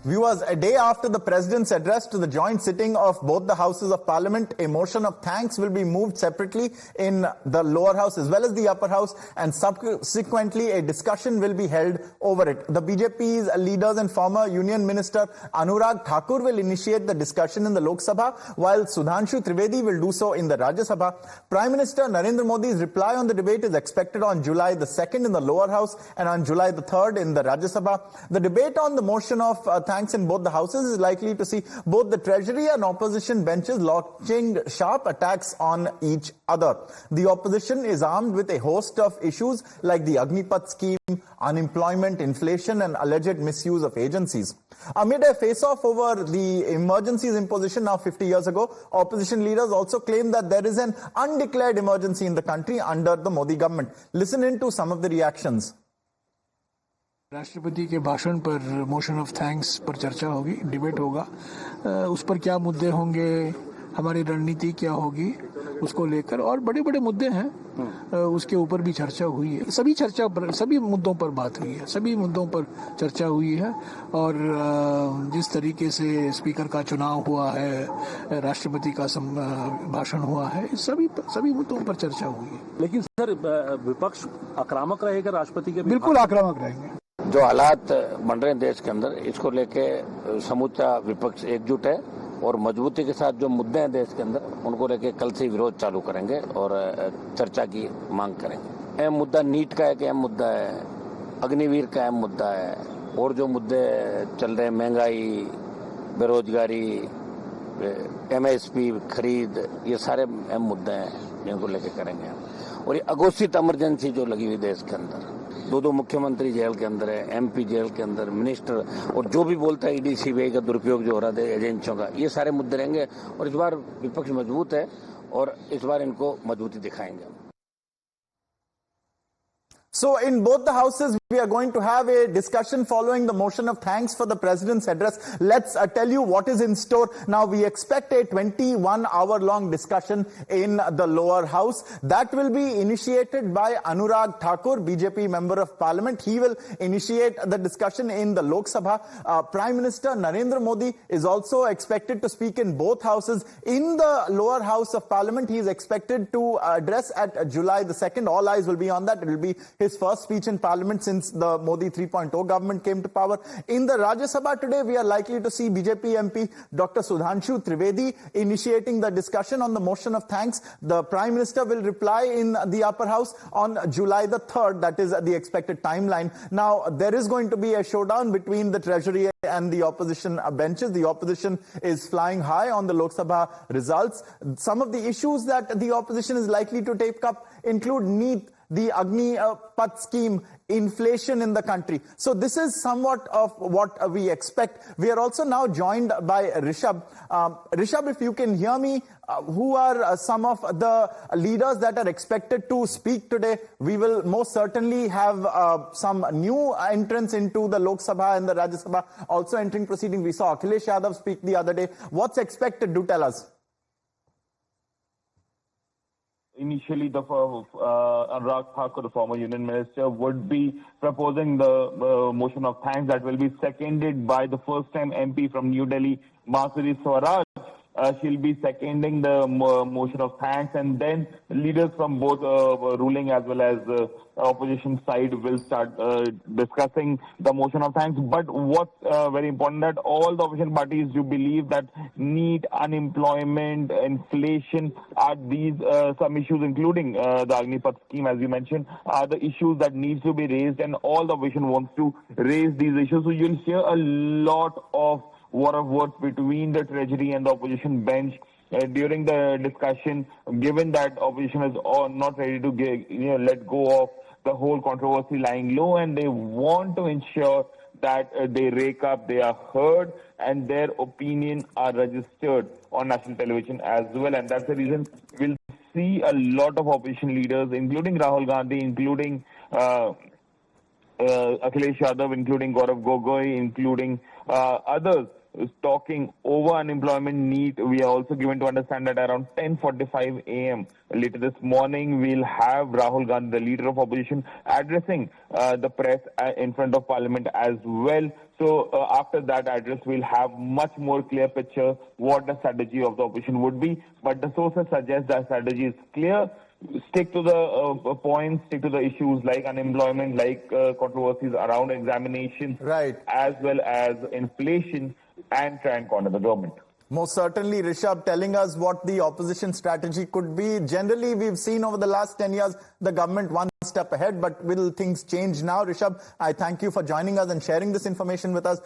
Viewers, a day after the President's address to the joint sitting of both the Houses of Parliament, a motion of thanks will be moved separately in the lower house as well as the upper house, and subsequently a discussion will be held over it. The BJP's leaders and former Union Minister Anurag Thakur will initiate the discussion in the Lok Sabha, while Sudhanshu Trivedi will do so in the Rajya Sabha. Prime Minister Narendra Modi's reply on the debate is expected on July the 2nd in the lower house and on July the 3rd in the Rajya Sabha. The debate on the motion of thanks in both the houses is likely to see both the Treasury and opposition benches launching sharp attacks on each other. The opposition is armed with a host of issues like the Agniveer scheme, unemployment, inflation, and alleged misuse of agencies. Amid a face-off over the emergencies imposition now 50 years ago, opposition leaders also claim that there is an undeclared emergency in the country under the Modi government. Listen in to some of the reactions. राष्ट्रपति के भाषण पर motion of thanks पर चर्चा होगी, debate होगा, उस पर क्या मुद्दे होंगे, हमारी रणनीति क्या होगी, उसको लेकर और बड़े-बड़े मुद्दे हैं, उसके ऊपर भी चर्चा हुई है। सभी मुद्दों पर बात हुई है, सभी मुद्दों पर चर्चा हुई है और जिस तरीके से स्पीकर का चुनाव हुआ है, राष्ट्रपति का भाषण हुआ है, सभी मुद्दों पर चर्चा हुई है। लेकिन सर, विपक्ष आक्रामक रहेगा राष्ट्रपति के? बिल्कुल आक्रामक रहेंगे। जो हालात बन रहे हैं देश के अंदर, इसको लेके समूचा विपक्ष एकजुट है और मजबूती के साथ जो मुद्दे हैं देश के अंदर, उनको लेके कल से विरोध चालू करेंगे और चर्चा की मांग करेंगे। अहम मुद्दा नीट का एक अहम मुद्दा है, अग्निवीर का अहम मुद्दा है और जो मुद्दे चल रहे हैं, महंगाई, बेरोजगारी, MSP खरीद, ये सारे अहम मुद्दे हैं जिनको लेके करेंगे। और ये अघोषित इमरजेंसी जो लगी हुई देश के अंदर, दो मुख्यमंत्री जेल के अंदर है, MP जेल के अंदर, मिनिस्टर, और जो भी बोलता है ED CBI का दुरुपयोग जो हो रहा था एजेंसियों का, ये सारे मुद्दे रहेंगे और इस बार विपक्ष मजबूत है और इस बार इनको मजबूती दिखाएंगे। So in both the houses, we are going to have a discussion following the motion of thanks for the President's address. Let's tell you what is in store. Now, we expect a 21-hour-long discussion in the lower house. That will be initiated by Anurag Thakur, BJP Member of Parliament. He will initiate the discussion in the Lok Sabha. Prime Minister Narendra Modi is also expected to speak in both houses. In the lower house of Parliament, he is expected to address at July the 2nd. All eyes will be on that. It will be his first speech in Parliament since the Modi 3.0 government came to power. In the Rajya Sabha today, we are likely to see BJP MP Dr. Sudhanshu Trivedi initiating the discussion on the motion of thanks. The Prime Minister will reply in the upper house on July the 3rd. That is the expected timeline. Now, there is going to be a showdown between the Treasury and the opposition benches. The opposition is flying high on the Lok Sabha results. Some of the issues that the opposition is likely to take up include NEET, the Agniveer scheme, inflation in the country. So this is somewhat of what we expect. We are also now joined by Rishabh. Rishabh, if you can hear me, who are some of the leaders that are expected to speak today? We will most certainly have some new entrants into the Lok Sabha and the Rajya Sabha also entering proceeding. We saw Akhilesh Yadav speak the other day. What's expected? Do tell us. Initially, the Anurag Thakur, the former Union Minister, would be proposing the motion of thanks that will be seconded by the first-time MP from New Delhi, Masuri Swaraj. She'll be seconding the motion of thanks, and then leaders from both ruling as well as opposition side will start discussing the motion of thanks. But what's very important, that all the opposition parties do believe that NEET, unemployment, inflation are these some issues, including the Agniveer scheme, as you mentioned, are the issues that needs to be raised, and all the opposition wants to raise these issues. So you'll hear a lot of war of words between the Treasury and the opposition bench during the discussion, given that opposition is not ready to let go of the whole controversy lying low, and they want to ensure that they rake up, they are heard, and their opinion are registered on national television as well. And that's the reason we'll see a lot of opposition leaders, including Rahul Gandhi, including Akhilesh Yadav, including Gaurav Gogoi, including others, talking over unemployment NEET. We are also given to understand that around 10:45 a.m. later this morning, we'll have Rahul Gandhi, the leader of opposition, addressing the press in front of Parliament as well. So after that address, we'll have much more clear picture what the strategy of the opposition would be. But the sources suggest that strategy is clear. Stick to the points, stick to the issues like unemployment, like controversies around examinations, right, as well as inflation, and try and corner the government. Most certainly, Rishabh, telling us what the opposition strategy could be. Generally, we've seen over the last 10 years, the government one step ahead, but will things change now? Rishabh, I thank you for joining us and sharing this information with us.